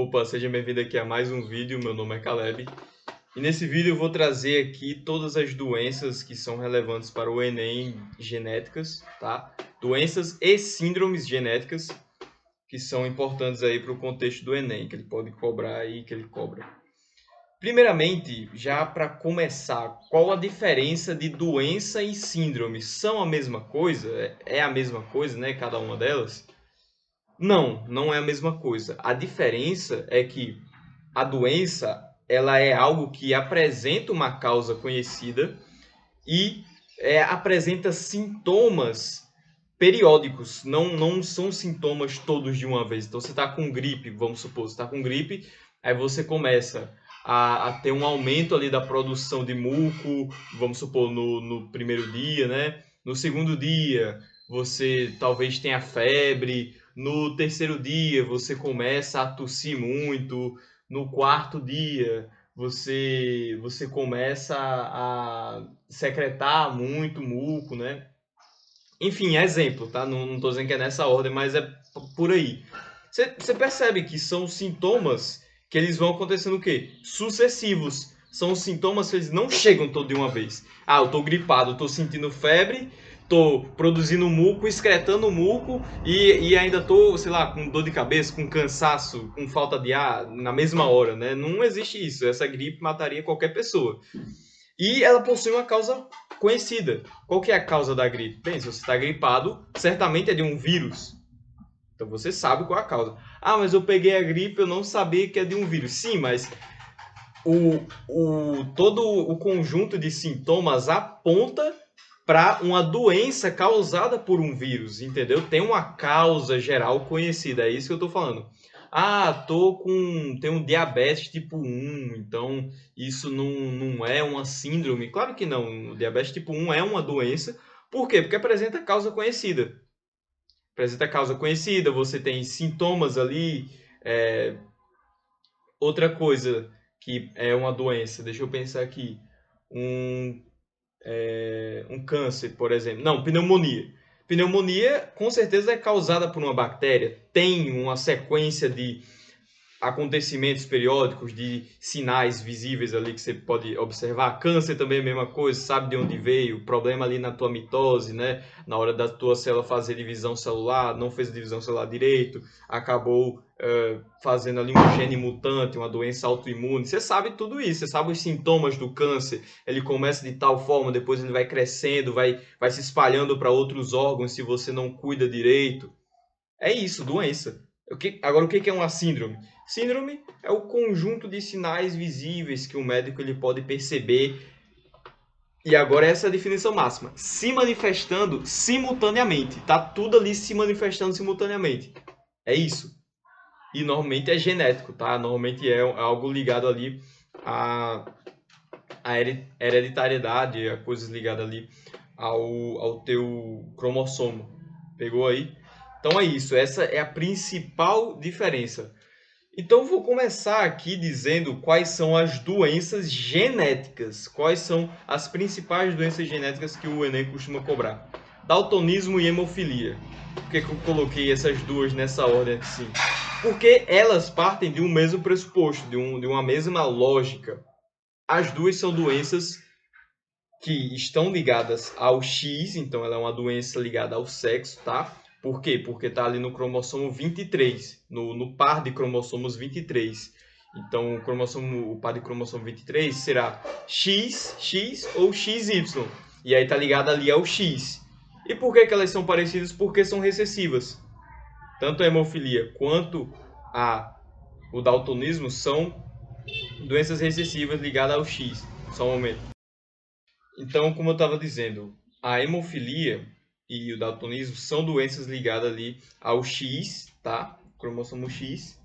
Opa, seja bem-vindo aqui a mais um vídeo. Meu nome é Caleb e nesse vídeo eu vou trazer aqui todas as doenças que são relevantes para o Enem genéticas, tá? Doenças e síndromes genéticas que são importantes aí para o contexto do Enem, que ele pode cobrar aí, que ele cobra. Primeiramente, já para começar, qual a diferença de doença e síndrome? São a mesma coisa? É a mesma coisa, né? Cada uma delas? Não, não é a mesma coisa. A diferença é que a doença, ela é algo que apresenta uma causa conhecida e apresenta sintomas periódicos, não são sintomas todos de uma vez. Então você está com gripe, vamos supor, você está com gripe, aí você começa a ter um aumento ali da produção de muco, vamos supor, no primeiro dia, né? No segundo dia, você talvez tenha febre, no terceiro dia você começa a tossir muito, no quarto dia você começa a secretar muito muco, né? Enfim, exemplo, tá? Não tô dizendo que é nessa ordem, mas é por aí. Você percebe que são sintomas que eles vão acontecendo o quê? Sucessivos. São sintomas que eles não chegam todo de uma vez. Ah, eu tô gripado, tô sentindo febre, tô produzindo muco, excretando muco e ainda tô, sei lá, com dor de cabeça, com cansaço, com falta de ar na mesma hora, né? Não existe isso. Essa gripe mataria qualquer pessoa. E ela possui uma causa conhecida. Qual que é a causa da gripe? Bem, se você está gripado, certamente é de um vírus. Então você sabe qual é a causa. Ah, mas eu peguei a gripe, eu não sabia que é de um vírus. Sim, mas todo o conjunto de sintomas aponta para uma doença causada por um vírus, entendeu? Tem uma causa geral conhecida, é isso que eu estou falando. Ah, tenho diabetes tipo 1, então isso não é uma síndrome. Claro que não, o diabetes tipo 1 é uma doença. Por quê? Porque apresenta causa conhecida. Apresenta causa conhecida, você tem sintomas ali. Outra coisa que é uma doença, deixa eu pensar aqui. Um um câncer, por exemplo. Não, pneumonia. Pneumonia com certeza é causada por uma bactéria, tem uma sequência de acontecimentos periódicos, de sinais visíveis ali que você pode observar. Câncer também é a mesma coisa, sabe de onde veio, problema ali na tua mitose, né? Na hora da tua célula fazer divisão celular, não fez a divisão celular direito, acabou fazendo ali um gene mutante, uma doença autoimune. Você sabe tudo isso, você sabe os sintomas do câncer. Ele começa de tal forma, depois ele vai crescendo, vai se espalhando para outros órgãos se você não cuida direito. É isso, doença. Agora, o que é uma síndrome? Síndrome é o conjunto de sinais visíveis que o médico ele pode perceber. E agora essa é a definição máxima. Se manifestando simultaneamente. Tá tudo ali se manifestando simultaneamente. É isso. E normalmente é genético, tá? Normalmente é algo ligado ali à hereditariedade, a coisas ligadas ali ao teu cromossomo. Pegou aí? Então é isso, essa é a principal diferença. Então vou começar aqui dizendo quais são as doenças genéticas, quais são as principais doenças genéticas que o Enem costuma cobrar. Daltonismo e hemofilia. Por que eu coloquei essas duas nessa ordem assim? Porque elas partem de um mesmo pressuposto, de uma mesma lógica. As duas são doenças que estão ligadas ao X, então ela é uma doença ligada ao sexo, tá? Por quê? Porque está ali no cromossomo 23, no par de cromossomos 23. Então, o par de cromossomo 23 será XX ou XY. E aí está ligado ali ao X. E por que elas são parecidas? Porque são recessivas. Tanto a hemofilia quanto o daltonismo são doenças recessivas ligadas ao X. Só um momento. Então, como eu estava dizendo, a hemofilia e o daltonismo são doenças ligadas ali ao X, tá? Cromossomo X.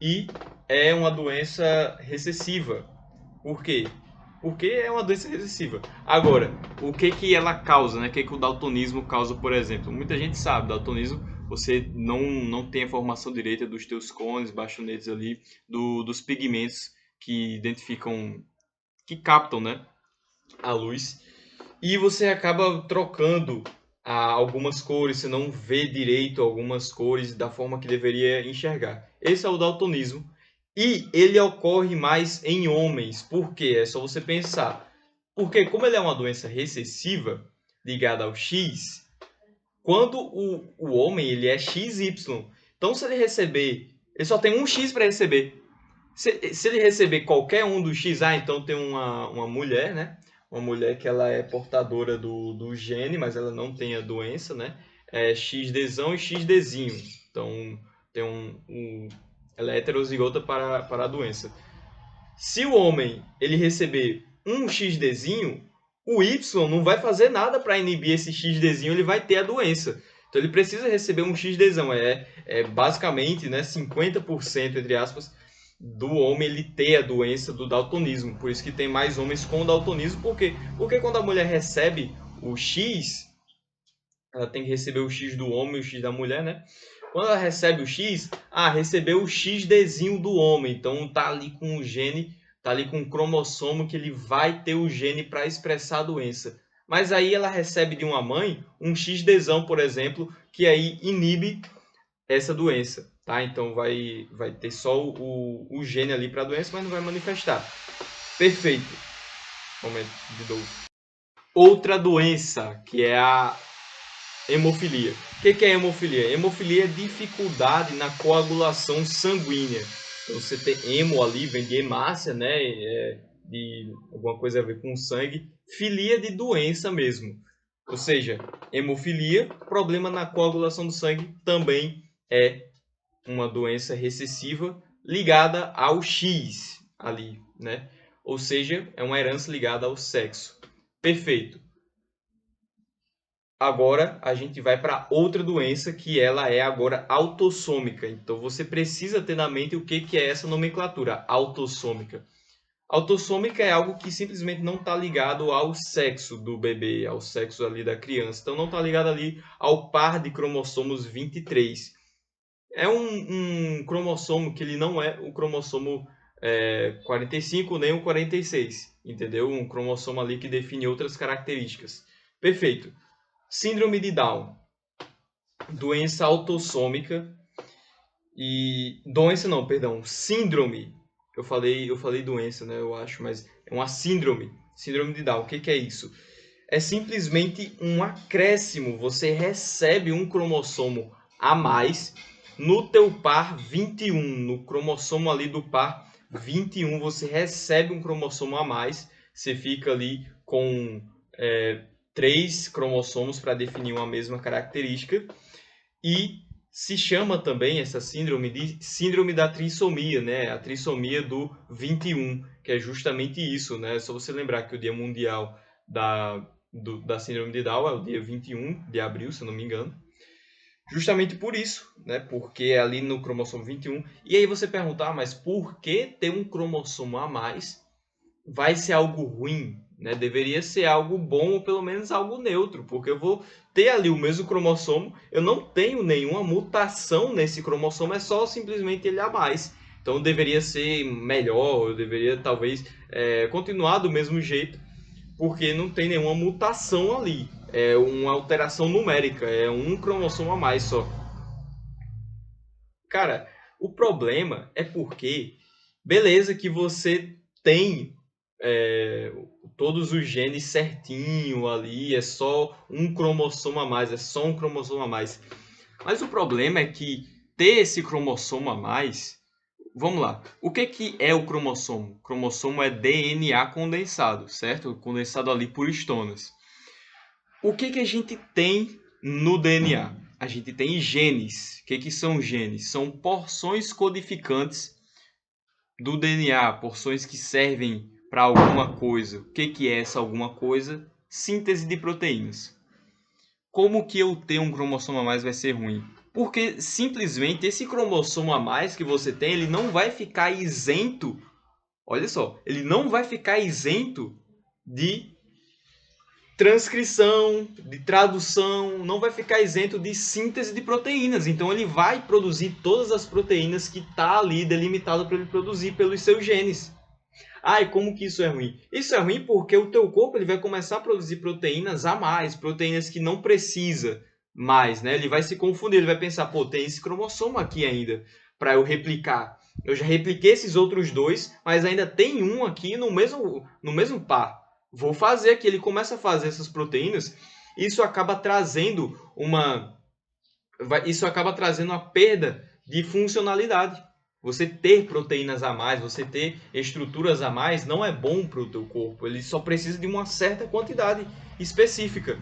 E é uma doença recessiva. Por quê? Porque é uma doença recessiva. Agora, o que que ela causa, né? O que que o daltonismo causa, por exemplo? Muita gente sabe, daltonismo, você não tem a formação direita dos teus cones, bastonetes ali, dos pigmentos que identificam, que captam, né? A luz e você acaba trocando algumas cores, você não vê direito algumas cores da forma que deveria enxergar. Esse é o daltonismo E ele ocorre mais em homens. Por quê? É só você pensar. Porque como ele é uma doença recessiva, ligada ao X, quando o homem ele é XY, então se ele receber, ele só tem um X para receber. Se ele receber qualquer um dos X, então tem uma mulher, né? Uma mulher que ela é portadora do gene, mas ela não tem a doença, né? É XDzão e XDzinho. Então tem ela é heterozigota para a doença. Se o homem ele receber um XDzinho, o Y não vai fazer nada para inibir esse XDzinho, ele vai ter a doença. Então ele precisa receber um XDzão. É basicamente, né, 50%, entre aspas, do homem ele ter a doença do daltonismo. Por isso que tem mais homens com daltonismo. Por quê? Porque quando a mulher recebe o X, ela tem que receber o X do homem e o X da mulher, né? Quando ela recebe o X, recebeu o XDzinho do homem. Então tá ali com o gene, tá ali com o cromossomo que ele vai ter o gene para expressar a doença. Mas aí ela recebe de uma mãe um XDzão, por exemplo, que aí inibe essa doença, tá? Então vai ter só o gene ali para a doença, mas não vai manifestar. Perfeito. Momento de novo. Outra doença, que é a hemofilia. O que é hemofilia? Hemofilia é dificuldade na coagulação sanguínea. Então você tem hemo ali, vem de hemácia, né? De alguma coisa a ver com sangue. Filia de doença mesmo. Ou seja, hemofilia, problema na coagulação do sangue, também é uma doença recessiva ligada ao X ali, né? Ou seja, é uma herança ligada ao sexo. Perfeito. Agora a gente vai para outra doença que ela é agora autossômica. Então você precisa ter na mente o que é essa nomenclatura, autossômica. Autossômica é algo que simplesmente não está ligado ao sexo do bebê, ao sexo ali da criança. Então não está ligado ali ao par de cromossomos 23. É um cromossomo que ele não é o cromossomo 45 nem o 46, entendeu? Um cromossomo ali que define outras características. Perfeito. Síndrome de Down, doença autossômica e doença não, perdão, síndrome. Eu falei doença, né? Eu acho, mas é uma síndrome. Síndrome de Down. O que é isso? É simplesmente um acréscimo. Você recebe um cromossomo a mais no teu par 21, no cromossomo ali do par 21, você recebe um cromossomo a mais. Você fica ali com 3 cromossomos para definir uma mesma característica. E se chama também essa síndrome de síndrome da trissomia, né? A trissomia do 21, que é justamente isso, né? É só você lembrar que o Dia Mundial da Síndrome de Down é o dia 21 de abril, se eu não me engano. Justamente por isso, né? Porque é ali no cromossomo 21. E aí você pergunta, mas por que ter um cromossomo a mais vai ser algo ruim, né? Deveria ser algo bom ou pelo menos algo neutro, porque eu vou ter ali o mesmo cromossomo, eu não tenho nenhuma mutação nesse cromossomo, é só simplesmente ele a mais. Então deveria ser melhor, eu deveria talvez continuar do mesmo jeito, porque não tem nenhuma mutação ali. É uma alteração numérica, é um cromossomo a mais só. Cara, o problema é porque, beleza que você tem todos os genes certinho ali, é só um cromossomo a mais, é só um cromossomo a mais. Mas o problema é que ter esse cromossomo a mais, vamos lá, o que é o cromossomo? O cromossomo é DNA condensado, certo? Condensado ali por estonas. O que a gente tem no DNA? A gente tem genes. O que são genes? São porções codificantes do DNA, porções que servem para alguma coisa. O que é essa alguma coisa? Síntese de proteínas. Como que eu ter um cromossomo a mais vai ser ruim? Porque simplesmente esse cromossomo a mais que você tem, ele não vai ficar isento, olha só, ele não vai ficar isento de transcrição, de tradução, não vai ficar isento de síntese de proteínas. Então ele vai produzir todas as proteínas que está ali delimitado para ele produzir pelos seus genes. E como que isso é ruim? Isso é ruim porque o teu corpo ele vai começar a produzir proteínas a mais, proteínas que não precisa mais, né? Ele vai se confundir, ele vai pensar, pô, tem esse cromossomo aqui ainda para eu replicar. Eu já repliquei esses outros dois, mas ainda tem um aqui no mesmo par. Vou fazer aqui, ele começa a fazer essas proteínas, isso acaba trazendo isso acaba trazendo uma perda de funcionalidade. Você ter proteínas a mais, você ter estruturas a mais, não é bom para o teu corpo. Ele só precisa de uma certa quantidade específica.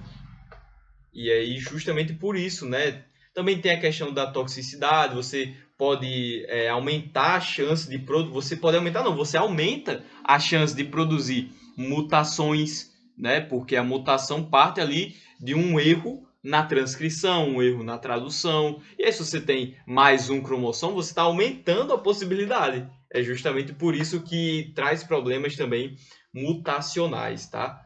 E aí, justamente por isso, né? Também tem a questão da toxicidade. Você pode aumentar a chance de produzir. Você pode aumentar, não, você aumenta a chance de produzir mutações, né? Porque a mutação parte ali de um erro na transcrição, um erro na tradução. E aí, se você tem mais um cromossomo, você está aumentando a possibilidade. É justamente por isso que traz problemas também mutacionais, tá?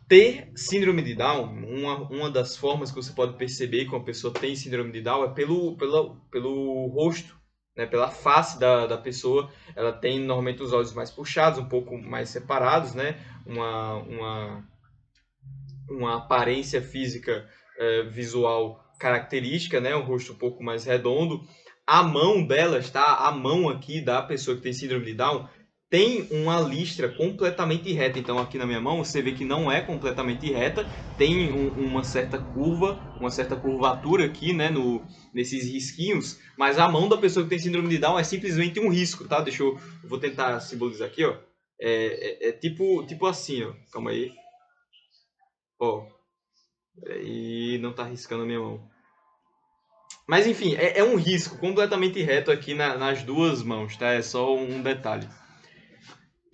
Ter síndrome de Down, uma das formas que você pode perceber que uma pessoa tem síndrome de Down é pelo rosto, né? Pela face da pessoa. Ela tem normalmente os olhos mais puxados, um pouco mais separados, né? Uma aparência física visual característica, né? Um rosto um pouco mais redondo. A mão delas, tá? A mão aqui da pessoa que tem síndrome de Down tem uma listra completamente reta. Então aqui na minha mão você vê que não é completamente reta, tem uma certa curva, uma certa curvatura aqui, né, nesses risquinhos, mas a mão da pessoa que tem síndrome de Down é simplesmente um risco, tá? Vou tentar simbolizar aqui, ó. É tipo assim, ó. Calma aí. Ó. E não tá riscando a minha mão. Mas enfim, é um risco completamente reto aqui nas duas mãos, tá? É só um detalhe.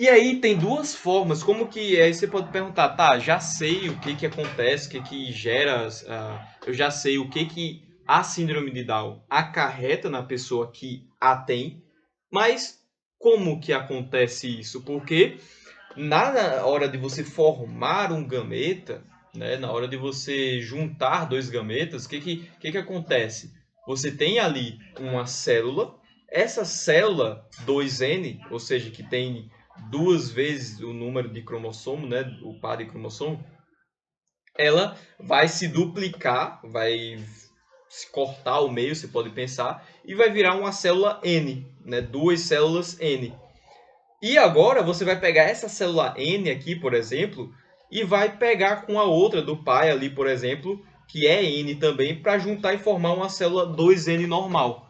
E aí tem duas formas, como que aí você pode perguntar, tá, já sei o que que acontece, o que que gera, eu já sei o que a síndrome de Down acarreta na pessoa que a tem, mas como que acontece isso? Porque na hora de você formar um gameta, né, na hora de você juntar dois gametas, o que acontece? Você tem ali uma célula, essa célula 2N, ou seja, que tem duas vezes o número de cromossomo, né, o par de cromossomo, ela vai se duplicar, vai se cortar ao meio, você pode pensar, e vai virar uma célula N, né, duas células N. E agora você vai pegar essa célula N aqui, por exemplo, e vai pegar com a outra do pai ali, por exemplo, que é N também, para juntar e formar uma célula 2N normal.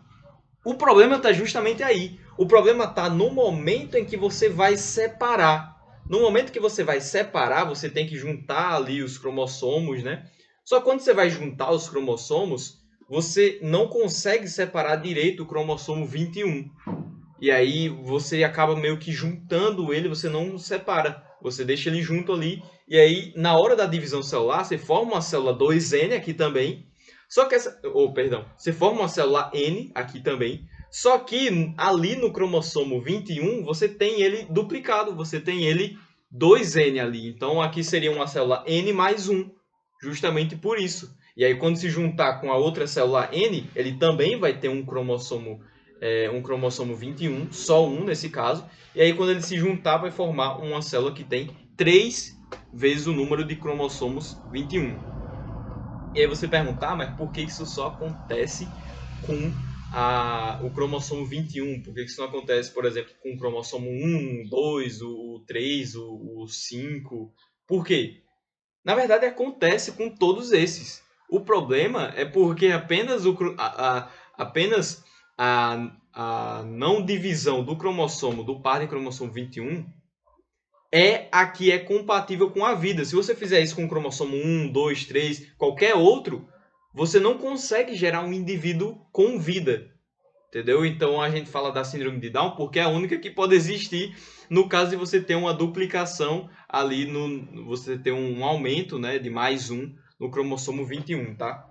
O problema está justamente aí. O problema está no momento em que você vai separar. No momento que você vai separar, você tem que juntar ali os cromossomos, né? Só que quando você vai juntar os cromossomos, você não consegue separar direito o cromossomo 21. E aí você acaba meio que juntando ele, você não separa. Você deixa ele junto ali. E aí, na hora da divisão celular, você forma uma célula 2N aqui também. Só que essa. Perdão. Você forma uma célula N aqui também. Só que ali no cromossomo 21, você tem ele duplicado. Você tem ele 2N ali. Então aqui seria uma célula N mais 1. Justamente por isso. E aí, quando se juntar com a outra célula N, ele também vai ter um cromossomo 21, só um nesse caso, e aí quando ele se juntar vai formar uma célula que tem 3 vezes o número de cromossomos 21. E aí você perguntar, mas por que isso só acontece com o cromossomo 21? Por que isso não acontece, por exemplo, com o cromossomo 1, 2, o 3, o 5? Por quê? Na verdade, acontece com todos esses. O problema é porque apenas a não divisão do cromossomo, do par de cromossomo 21, é a que é compatível com a vida. Se você fizer isso com o cromossomo 1, 2, 3, qualquer outro, você não consegue gerar um indivíduo com vida. Entendeu? Então a gente fala da síndrome de Down porque é a única que pode existir no caso de você ter uma duplicação ali, você ter um aumento, né, de mais um no cromossomo 21, tá?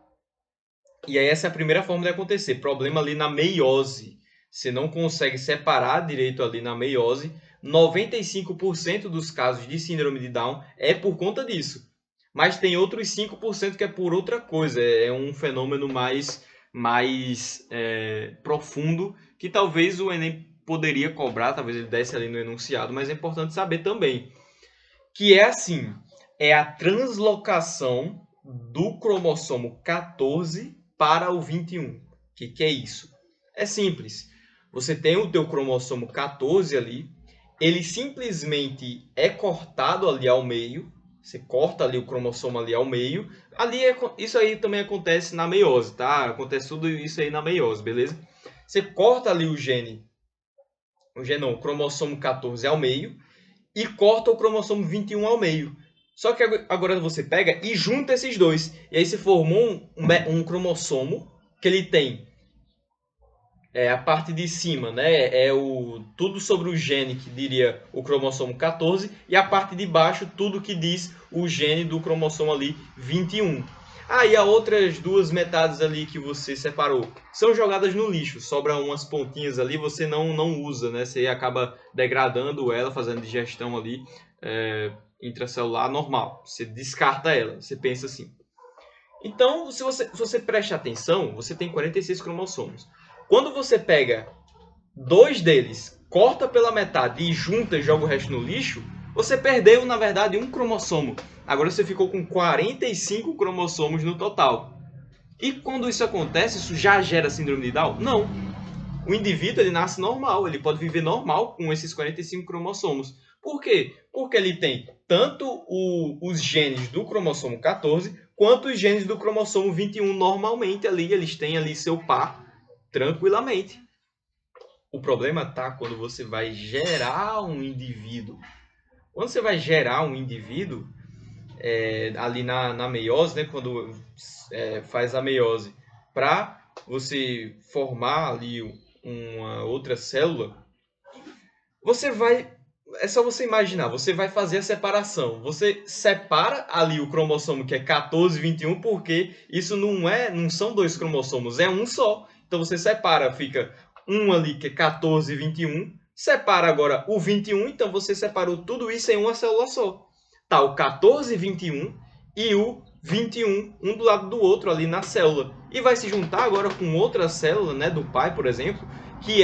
E aí essa é a primeira forma de acontecer. Problema ali na meiose. Você não consegue separar direito ali na meiose. 95% dos casos de síndrome de Down é por conta disso. Mas tem outros 5% que é por outra coisa. É um fenômeno mais profundo que talvez o Enem poderia cobrar, talvez ele desse ali no enunciado, mas é importante saber também. Que é assim, é a translocação do cromossomo 14 para o 21. O que é isso? É simples. Você tem o teu cromossomo 14 ali, ele simplesmente é cortado ali ao meio, você corta ali o cromossomo ali ao meio, isso aí também acontece na meiose, tá? Acontece tudo isso aí na meiose, beleza? Você corta ali o cromossomo 14 ao meio e corta o cromossomo 21 ao meio. Só que agora você pega e junta esses dois. E aí se formou um cromossomo que ele tem a parte de cima, né? Tudo sobre o gene que diria o cromossomo 14 e a parte de baixo tudo que diz o gene do cromossomo ali 21. E as outras duas metades ali que você separou são jogadas no lixo, sobram umas pontinhas ali, você não usa, né? Você acaba degradando ela, fazendo digestão ali intracelular normal. Você descarta ela, você pensa assim. Então, se você presta atenção, você tem 46 cromossomos. Quando você pega dois deles, corta pela metade e junta e joga o resto no lixo, você perdeu, na verdade, um cromossomo. Agora você ficou com 45 cromossomos no total. E quando isso acontece, isso já gera síndrome de Down? Não. O indivíduo ele nasce normal, ele pode viver normal com esses 45 cromossomos. Por quê? Porque ele tem tanto os genes do cromossomo 14 quanto os genes do cromossomo 21 normalmente ali, eles têm ali seu par tranquilamente. O problema está quando você vai gerar um indivíduo. Quando você vai gerar um indivíduo, ali na meiose, né, quando faz a meiose, para você formar ali uma outra célula, é só você imaginar, você vai fazer a separação. Você separa ali o cromossomo que é 14 e 21, porque isso não são dois cromossomos, é um só. Então você separa, fica um ali que é 14 e 21, separa agora o 21, então você separou tudo isso em uma célula só. Tá o 14 e 21 e o 21, um do lado do outro ali na célula. E vai se juntar agora com outra célula, né, do pai, por exemplo, que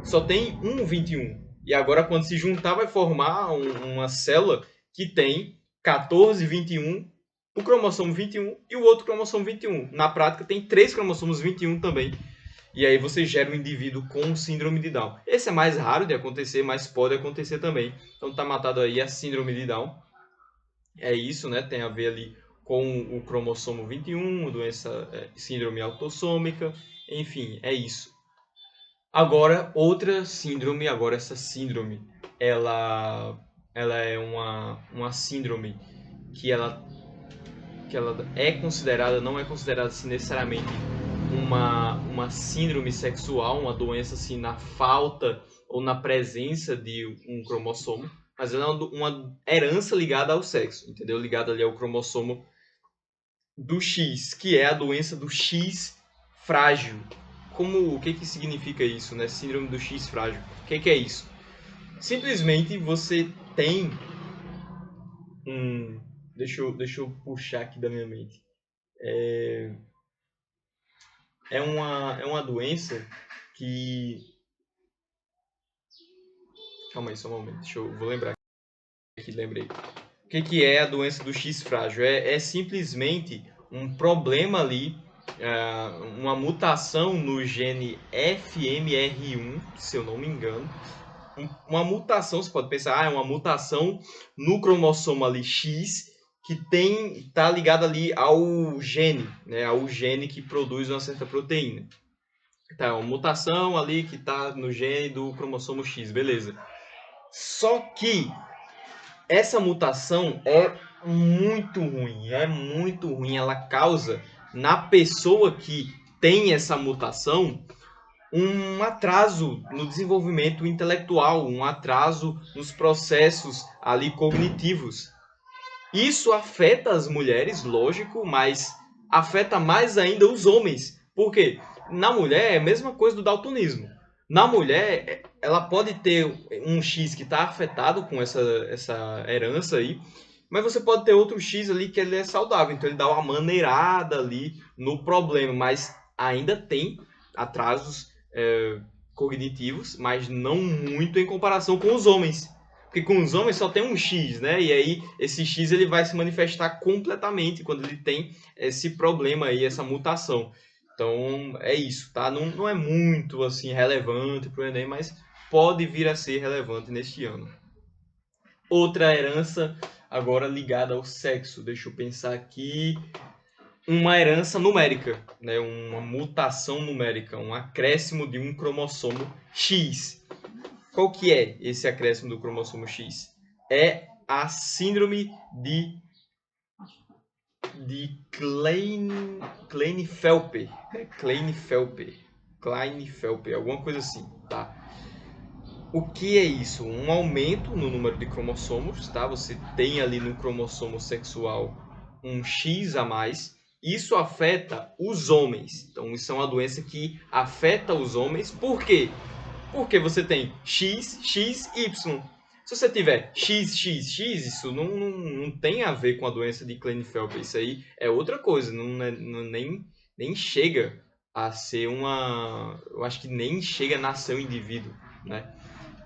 só tem um 21. E agora, quando se juntar, vai formar uma célula que tem 14, 21, o cromossomo 21 e o outro cromossomo 21. Na prática, tem 3 cromossomos 21 também. E aí você gera um indivíduo com síndrome de Down. Esse é mais raro de acontecer, mas pode acontecer também. Então tá matado aí a síndrome de Down. É isso, né? Tem a ver ali com o cromossomo 21, doença, síndrome autossômica. Enfim, é isso. Agora, outra síndrome, essa síndrome, ela é uma síndrome que ela é considerada, não é considerada assim, necessariamente uma síndrome sexual, uma doença assim, na falta ou na presença de um cromossomo, mas ela é uma herança ligada ao sexo, entendeu? Ligada ali ao cromossomo do X, que é a doença do X frágil. O que significa isso, né? Síndrome do X frágil. O que é isso? Simplesmente você tem um... Deixa eu puxar aqui da minha mente. É uma doença que... Calma aí, só um momento. Vou lembrar aqui, lembrei. O que é a doença do X frágil? É simplesmente um problema ali, uma mutação no gene FMR1, se eu não me engano. Uma mutação, você pode pensar, é uma mutação no cromossomo ali X, que está ligada ali ao gene, né, ao gene que produz uma certa proteína. Então, uma mutação ali que está no gene do cromossomo X, beleza. Só que essa mutação é muito ruim, ela causa na pessoa que tem essa mutação um atraso no desenvolvimento intelectual, um atraso nos processos ali cognitivos. Isso afeta as mulheres, lógico, mas afeta mais ainda os homens. Por quê? Na mulher é a mesma coisa do daltonismo. Na mulher, ela pode ter um X que está afetado com essa herança aí, mas você pode ter outro X ali que ele é saudável, então ele dá uma maneirada ali no problema, mas ainda tem atrasos cognitivos, mas não muito em comparação com os homens. Porque com os homens só tem um X, né? E aí esse X ele vai se manifestar completamente quando ele tem esse problema aí, essa mutação. Então, é isso, tá? Não é muito, assim, relevante para o Enem, mas pode vir a ser relevante neste ano. Outra herança, agora ligada ao sexo. Deixa eu pensar aqui. Uma herança numérica, né? Uma mutação numérica, um acréscimo de um cromossomo X. Qual que é esse acréscimo do cromossomo X? É a síndrome de Klinefelter. Klinefelter, alguma coisa assim, tá? O que é isso? Um aumento no número de cromossomos, tá? Você tem ali no cromossomo sexual um X a mais. Isso afeta os homens. Então, isso é uma doença que afeta os homens. Por quê? Porque você tem X, X, Y. Se você tiver X, X, X, isso não tem a ver com a doença de Klinefelter. Isso aí é outra coisa. Nem chega a ser uma... Eu acho que nem chega a nascer um indivíduo, né?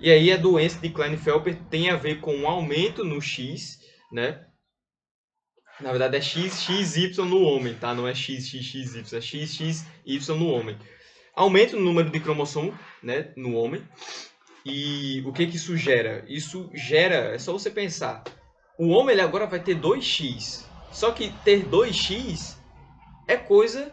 E aí a doença de Klinefelter tem a ver com um aumento no X, né? Na verdade é XXY no homem, tá? Não é XXXY, é XXY no homem. Aumento no número de cromossomo, né, no homem. E o que isso gera? Isso gera, é só você pensar. O homem ele agora vai ter 2x. Só que ter 2x é coisa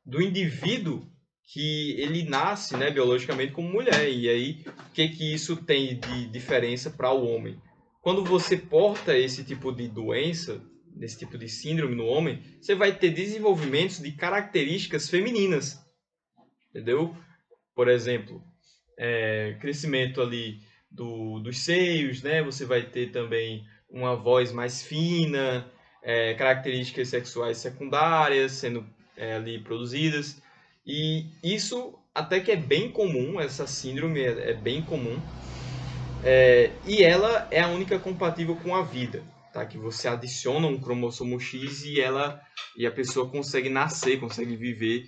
do indivíduo que ele nasce, né, biologicamente como mulher. E aí, o que isso tem de diferença para o homem? Quando você porta esse tipo de doença, esse tipo de síndrome no homem, você vai ter desenvolvimentos de características femininas, entendeu? Por exemplo, crescimento ali dos seios, né? Você vai ter também uma voz mais fina, características sexuais secundárias sendo ali produzidas. E isso até que é bem comum, essa síndrome é bem comum. E ela é a única compatível com a vida, tá? Que você adiciona um cromossomo X e a pessoa consegue nascer, consegue viver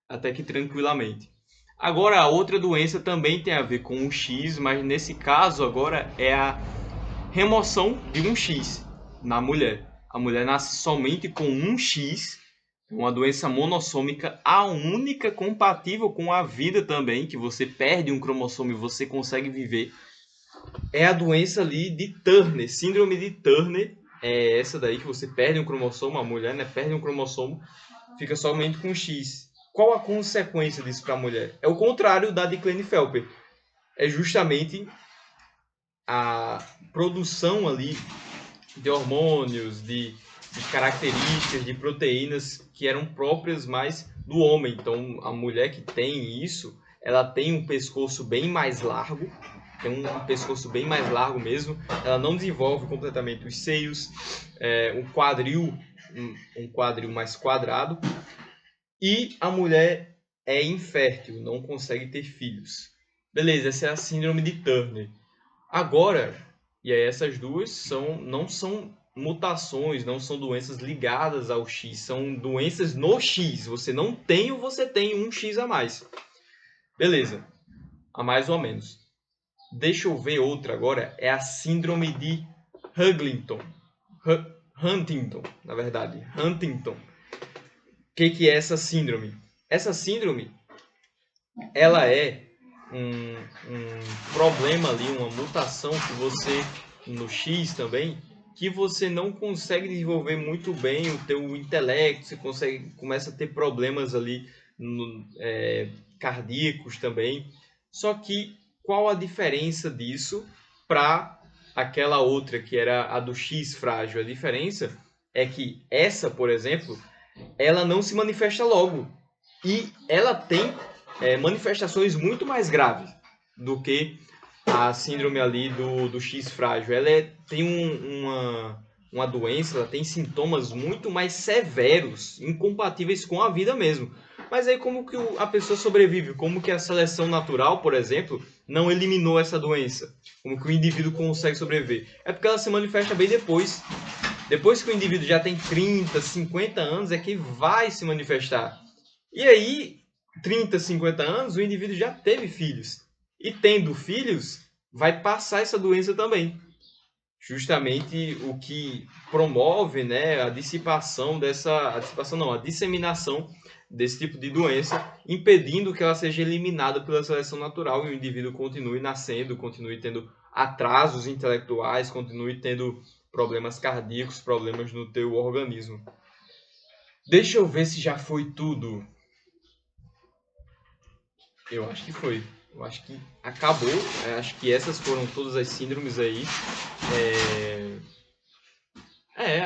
até que tranquilamente. Agora, a outra doença também tem a ver com o X, mas nesse caso agora é a remoção de um X na mulher. A mulher nasce somente com um X, uma doença monossômica, a única compatível com a vida também, que você perde um cromossomo e você consegue viver, é a doença ali de Turner, síndrome de Turner. É essa daí que você perde um cromossomo, a mulher, né, perde um cromossomo, fica somente com X. Qual a consequência disso para a mulher? É o contrário da de Klinefelter. É justamente a produção ali de hormônios, de características, de proteínas que eram próprias mais do homem. Então, a mulher que tem isso, ela tem um pescoço bem mais largo, tem um pescoço bem mais largo mesmo. Ela não desenvolve completamente os seios, um quadril mais quadrado. E a mulher é infértil, não consegue ter filhos. Beleza, essa é a síndrome de Turner. Agora, e aí essas duas não são mutações, não são doenças ligadas ao X, são doenças no X. Você não tem ou você tem um X a mais. Beleza, a mais ou menos. Deixa eu ver outra agora, é a síndrome de Huntington, na verdade, Huntington. O que é essa síndrome? Essa síndrome, ela é um problema ali, uma mutação que você, no X também, que você não consegue desenvolver muito bem o teu intelecto, você começa a ter problemas ali cardíacos também. Só que qual a diferença disso para aquela outra que era a do X frágil? A diferença é que essa, por exemplo, ela não se manifesta logo. E ela tem manifestações muito mais graves do que a síndrome ali do X frágil. Ela tem uma doença, ela tem sintomas muito mais severos, incompatíveis com a vida mesmo. Mas aí como que a pessoa sobrevive? Como que a seleção natural, por exemplo, não eliminou essa doença? Como que o indivíduo consegue sobreviver? É porque ela se manifesta bem depois. Depois que o indivíduo já tem 30, 50 anos, é que vai se manifestar. E aí, 30, 50 anos, o indivíduo já teve filhos. E tendo filhos, vai passar essa doença também. Justamente o que promove, né, a disseminação desse tipo de doença, impedindo que ela seja eliminada pela seleção natural e o indivíduo continue nascendo, continue tendo atrasos intelectuais, continue tendo problemas cardíacos, problemas no teu organismo. Deixa eu ver se já foi tudo. Eu acho que foi. Eu acho que acabou. Eu acho que essas foram todas as síndromes aí.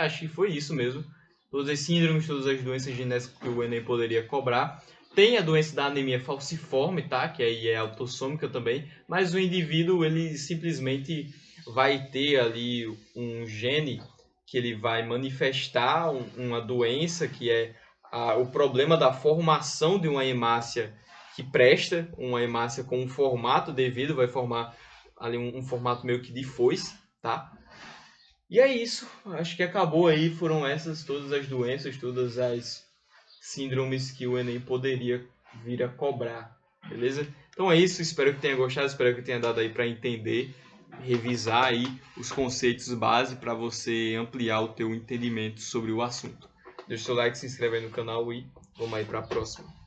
Acho que foi isso mesmo. Todas as síndromes, todas as doenças genéticas que o Enem poderia cobrar. Tem a doença da anemia falciforme, tá? Que aí é autossômica também. Mas o indivíduo, ele simplesmente vai ter ali um gene que ele vai manifestar uma doença que é o problema da formação de uma hemácia que presta, uma hemácia com um formato devido, vai formar ali um formato meio que de foice, tá? E é isso, acho que acabou aí, foram essas todas as doenças, todas as síndromes que o Enem poderia vir a cobrar, beleza? Então é isso, espero que tenha gostado, espero que tenha dado aí para entender, revisar aí os conceitos base para você ampliar o teu entendimento sobre o assunto. Deixa o seu like, se inscreve aí no canal e vamos aí para a próxima.